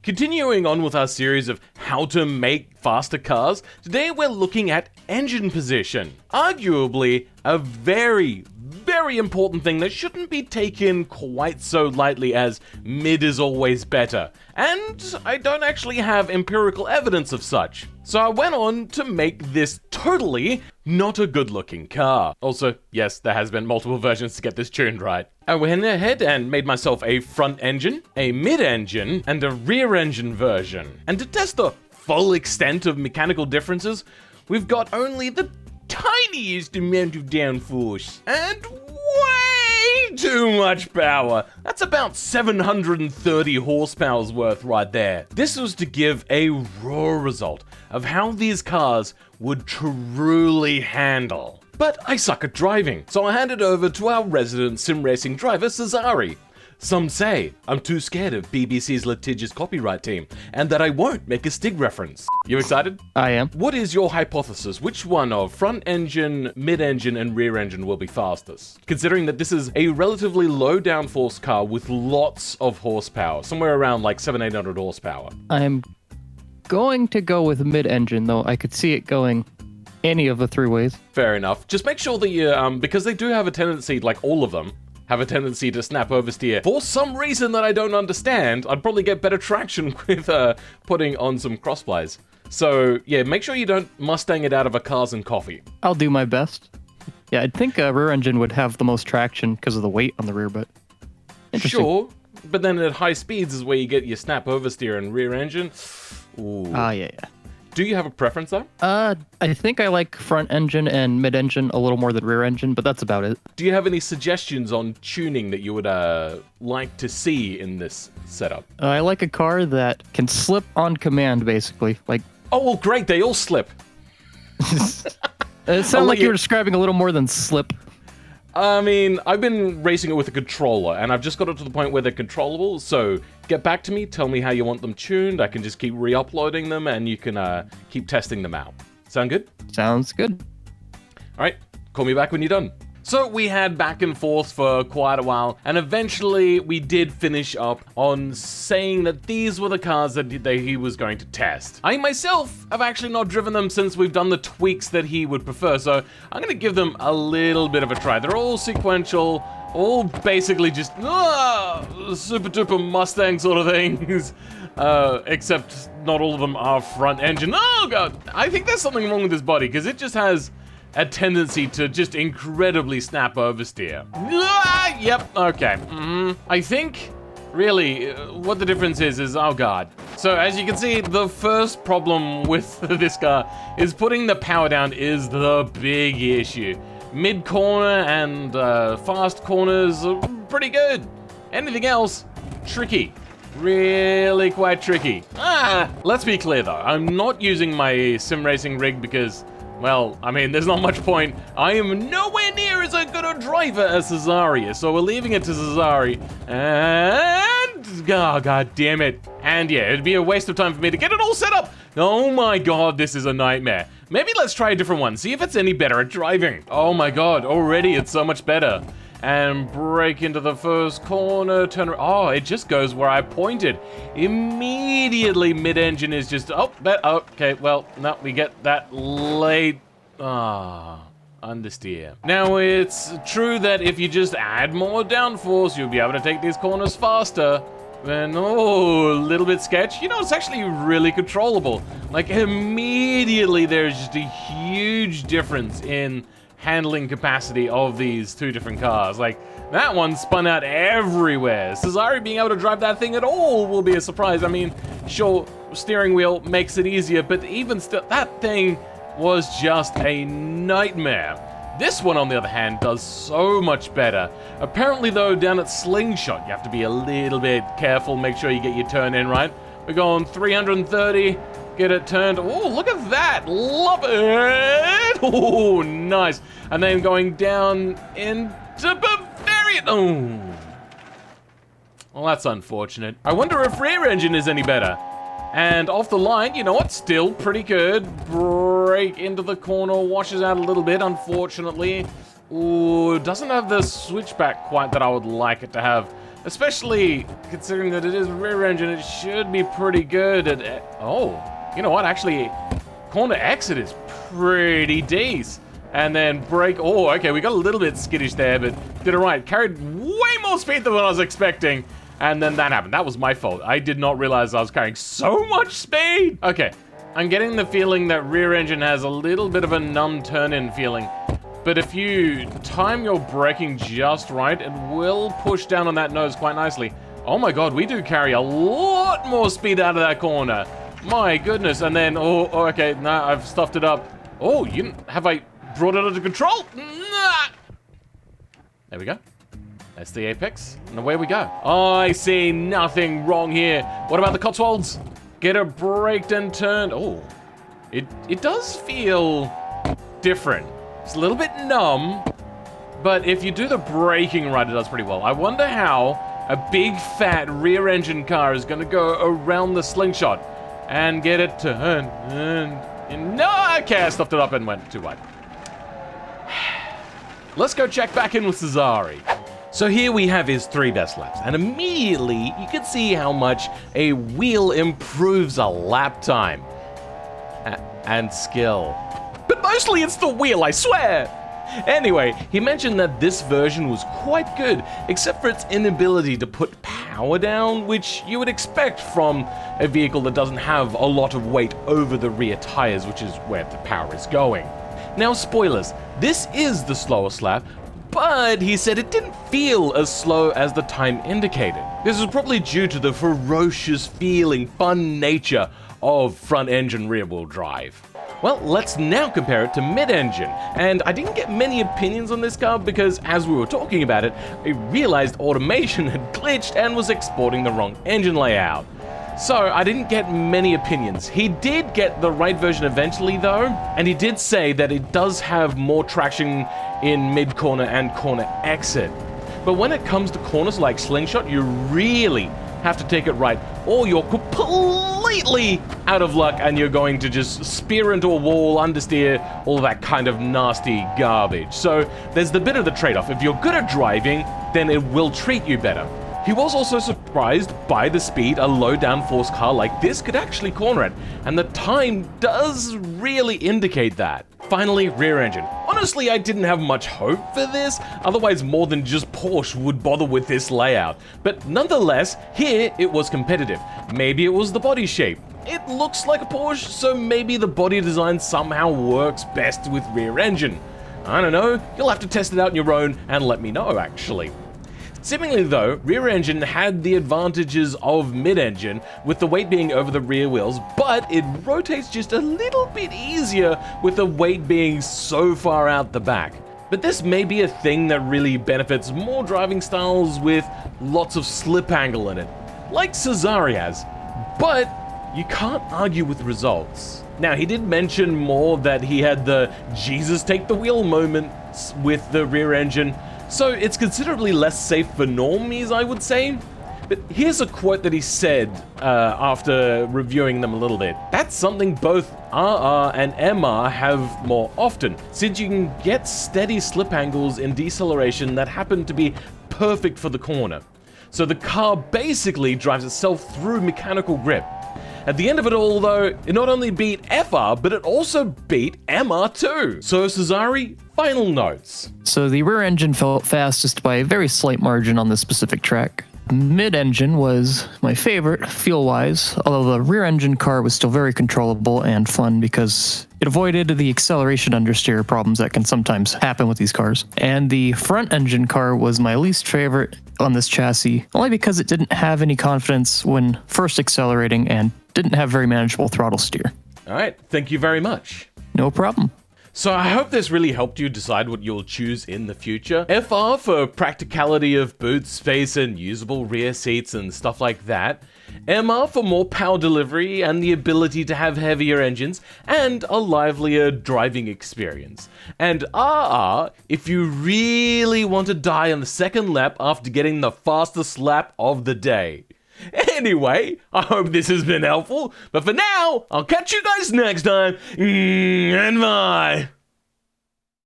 Continuing on with our series of how to make faster cars, today we're looking at engine position. Arguably a very important thing that shouldn't be taken quite so lightly, as mid is always better. And I don't actually have empirical evidence of such. So I went on to make this totally not a good looking car. Also, yes, there has been multiple versions to get this tuned right. I went ahead and made myself a front engine, a mid engine, and a rear engine version. And to test the full extent of mechanical differences, we've got only the tiniest amount of downforce and way too much power. That's about 730 horsepower's worth right there. This was to give a raw result of how these cars would truly handle. But I suck at driving, so I handed over to our resident sim racing driver, Cesare. Some say I'm too scared of BBC's litigious copyright team, and that I won't make a Stig reference. You excited? I am. What is your hypothesis? Which one of front engine, mid engine, and rear engine will be fastest? Considering that this is a relatively low downforce car with lots of horsepower, somewhere around like 700-800 horsepower. I'm going to go with mid-engine, though I could see it going any of the three ways. Fair enough. Just make sure that you, because they do have a tendency, like all of them, have a tendency to snap oversteer. For some reason that I don't understand, I'd probably get better traction with putting on some crossplies. So yeah, make sure you don't Mustang it out of a Cars and Coffee. I'll do my best. Yeah, I'd think a rear engine would have the most traction because of the weight on the rear, but interesting. Sure, but then at high speeds is where you get your snap oversteer and rear engine. Ooh. Yeah. Do you have a preference though? I think I like front engine and mid engine a little more than rear engine, but that's about it. Do you have any suggestions on tuning that you would like to see in this setup? I like a car that can slip on command, basically. Like, oh, well, great, they all slip. it sounded like you were describing a little more than slip. I mean, I've been racing it with a controller, and I've just got it to the point where they're controllable, so get back to me, tell me how you want them tuned, I can just keep re-uploading them, and you can keep testing them out. Sound good? Sounds good. Alright, call me back when you're done. So we had back and forth for quite a while, and eventually we did finish up on saying that these were the cars that he was going to test. I myself have actually not driven them since we've done the tweaks that he would prefer, so I'm going to give them a little bit of a try. They're all sequential, all basically just super duper Mustang sort of things, except not all of them are front engine. Oh god, I think there's something wrong with this body, because it just has a tendency to just incredibly snap oversteer. Yep, okay. I think, really, what the difference is, oh god. So as you can see, the first problem with this car is putting the power down is the big issue. Mid corner and fast corners are pretty good. Anything else, tricky. Really quite tricky. Let's be clear though, I'm not using my sim racing rig because, well, I mean, there's not much point. I am nowhere near as good a driver as Cesare is, so we're leaving it to Cesare. And, oh, god damn it. And yeah, it'd be a waste of time for me to get it all set up. Oh my god, this is a nightmare. Maybe let's try a different one, see if it's any better at driving. Oh my god, already it's so much better. And brake into the first corner, turn around. Oh, it just goes where I pointed. Immediately mid-engine is just, okay, well, no, we get that late. Understeer. Now, it's true that if you just add more downforce, you'll be able to take these corners faster. Then, a little bit sketch. You know, it's actually really controllable. Like, immediately there's just a huge difference in handling capacity of these two different cars. Like, that one spun out everywhere. Cesare being able to drive that thing at all will be a surprise. I mean, sure, steering wheel makes it easier, but even still, that thing was just a nightmare. This one, on the other hand, does so much better. Apparently, though, down at Slingshot, you have to be a little bit careful, make sure you get your turn in right. We're going 330, get it turned. Oh, look at that, love it. Oh, nice. And then going down into Bavarian. Oh, well, that's unfortunate. I wonder if rear engine is any better. And off the line, you know what, still pretty good. Brake into the corner, washes out a little bit, unfortunately. Ooh, doesn't have the switchback quite that I would like it to have. Especially considering that it is rear engine, it should be pretty good at... Oh, you know what? Actually, corner exit is pretty decent. And then brake... Oh, okay, we got a little bit skittish there, but did it right. Carried way more speed than what I was expecting. And then that happened. That was my fault. I did not realize I was carrying so much speed. Okay, I'm getting the feeling that rear engine has a little bit of a numb turn-in feeling. But if you time your braking just right, it will push down on that nose quite nicely. Oh my god, we do carry a lot more speed out of that corner. My goodness, and then, oh okay, nah, I've stuffed it up. Oh, have I brought it under control? Nah. There we go. That's the apex, and away we go. I see nothing wrong here. What about the Cotswolds? Get her braked and turned. Oh, it does feel different. It's a little bit numb, but if you do the braking right, it does pretty well. I wonder how a big fat rear engine car is gonna go around the slingshot and get it turned. No, okay, I stuffed it up and went too wide. Let's go check back in with Cesare. So here we have his 3 best laps, and immediately you can see how much a wheel improves a lap time. And skill. But mostly it's the wheel, I swear! Anyway, he mentioned that this version was quite good, except for its inability to put power down, which you would expect from a vehicle that doesn't have a lot of weight over the rear tires, which is where the power is going. Now, spoilers, this is the slowest lap, but he said it didn't feel as slow as the time indicated. This is probably due to the ferocious feeling, fun nature of front-engine rear-wheel drive. Well, let's now compare it to mid-engine, and I didn't get many opinions on this car because as we were talking about it, I realized automation had glitched and was exporting the wrong engine layout. So I didn't get many opinions. He did get the right version eventually though, and he did say that it does have more traction in mid-corner and corner exit. But when it comes to corners like Slingshot, you really have to take it right, or you're completely out of luck and you're going to just spear into a wall, understeer, all that kind of nasty garbage. So there's the bit of the trade-off. If you're good at driving, then it will treat you better. He was also surprised by the speed a low downforce car like this could actually corner at, and the time does really indicate that. Finally, rear engine. Honestly, I didn't have much hope for this, otherwise more than just Porsche would bother with this layout. But nonetheless, here it was competitive. Maybe it was the body shape. It looks like a Porsche, so maybe the body design somehow works best with rear engine. I don't know, you'll have to test it out on your own and let me know actually. Seemingly though, rear engine had the advantages of mid-engine with the weight being over the rear wheels, but it rotates just a little bit easier with the weight being so far out the back. But this may be a thing that really benefits more driving styles with lots of slip angle in it, like Cesare has, but you can't argue with results. Now, he did mention more that he had the Jesus take the wheel moments with the rear engine, so it's considerably less safe for normies, I would say. But here's a quote that he said after reviewing them a little bit. That's something both RR and MR have more often, since you can get steady slip angles in deceleration that happen to be perfect for the corner. So the car basically drives itself through mechanical grip. At the end of it all though, it not only beat FR, but it also beat MR too. So Cesare, final notes. So the rear engine felt fastest by a very slight margin on this specific track. Mid-engine was my favorite, feel-wise, although the rear-engine car was still very controllable and fun because it avoided the acceleration understeer problems that can sometimes happen with these cars. And the front-engine car was my least favorite on this chassis, only because it didn't have any confidence when first accelerating and didn't have very manageable throttle steer. All right, thank you very much. No problem. So I hope this really helped you decide what you'll choose in the future. FR for practicality of boot space and usable rear seats and stuff like that. MR for more power delivery and the ability to have heavier engines and a livelier driving experience. And RR if you really want to die on the second lap after getting the fastest lap of the day. Anyway, I hope this has been helpful, but for now, I'll catch you guys next time, and bye!